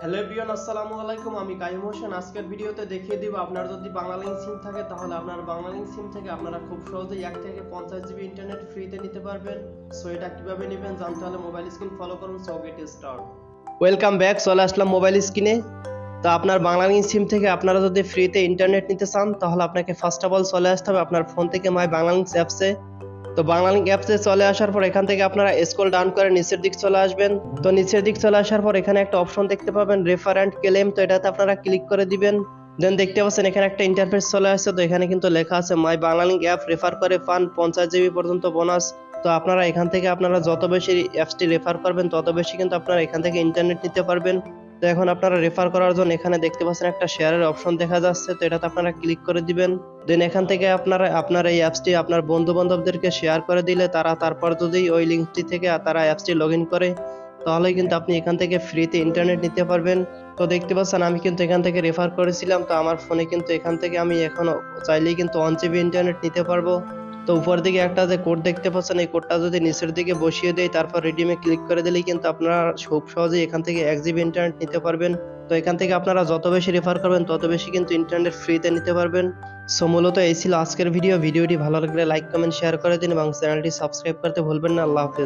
Hello everyone, আসসালামু আলাইকুম। আমি কাইম হোসেন। আজকের ভিডিওতে দেখিয়ে দিব আপনার যদি বাংলালিংক সিম থাকে তাহলে আপনার বাংলালিংক সিম থেকে আপনারা খুব সহজেই 1 থেকে 50 জিবি ইন্টারনেট ফ্রিতে নিতে পারবেন। সো এটা কিভাবে নেবেন জানতে হলে মোবাইল স্ক্রিন ফলো করুন। So get start. Welcome back, চলে আসলাম মোবাইল স্ক্রিনে। তো আপনার বাংলালিংক সিম থেকে আপনারা যদি ফ্রিতে ইন্টারনেট নিতে চান তাহলে আপনাকে ফার্স্ট অফ অল চলে আসতে হবে আপনার ফোন থেকে মাই বাংলালিংক অ্যাপসে। তো বাংলালিংক অ্যাপসে চলে আসার পর এখান থেকে আপনারা স্ক্রল ডাউন করে নিচের দিক চলে আসবেন। তো নিচের দিক চলে আসার পর এখানে একটা অপশন দেখতে পাবেন রেফার অ্যান্ড ক্লেম। তো এটাতে আপনারা ক্লিক করে দিবেন। দেন দেখতে পাচ্ছেন এখানে একটা ইন্টারফেস চলে আসছে। তো এখানে কিন্তু লেখা আছে মাই বাংলালিংক অ্যাপ রেফার করে পান 50 জিবি পর্যন্ত বোনাস। তো আপনারা এখান থেকে আপনারা যত বেশি অ্যাপসটি রেফার করবেন তত বেশি কিন্তু আপনারা এখান থেকে ইন্টারনেট নিতে পারবেন। তো এখন আপনারা রেফার করার জন্য এখানে দেখতে পাচ্ছেন একটা শেয়ারের অপশন দেখা যাচ্ছে। তো এটাতে আপনারা ক্লিক করে দিবেন। দেন এখান থেকে আপনারা আপনার এই অ্যাপসটি আপনার বন্ধু বান্ধবদেরকে শেয়ার করে দিলে তারা তারপর যদি ওই লিঙ্কটি থেকে তারা অ্যাপসটি লগ ইন করে তাহলে কিন্তু আপনি এখান থেকে ফ্রিতে ইন্টারনেট নিতে পারবেন। তো দেখতে পাচ্ছেন আমি কিন্তু এখান থেকে রেফার করেছিলাম। তো আমার ফোনে কিন্তু এখান থেকে আমি এখনো চাইলেই কিন্তু 1 জিবি ইন্টারনেট নিতে পারবো। তো উপর দিকে একটা যে কোড দেখতে পাচ্ছেন এই কোডটা যদি নিচের দিকে বসিয়ে দেই তারপর রিডিমে ক্লিক করে দিলেই কিন্তু আপনারা খুব সহজেই এখান থেকে 1 জিবি ইন্টারনেট নিতে পারবেন। তো এখান থেকে আপনারা যত বেশি রেফার করবেন তত বেশি কিন্তু ইন্টারনেট ফ্রিতে নিতে পারবেন। সো মূলত এই ছিল আজকের ভিডিওটি ভালো লাগলে লাইক কমেন্ট শেয়ার করে দিন এবং চ্যানেলটি সাবস্ক্রাইব করতে ভুলবেন না। আল্লাহ হাফেজ।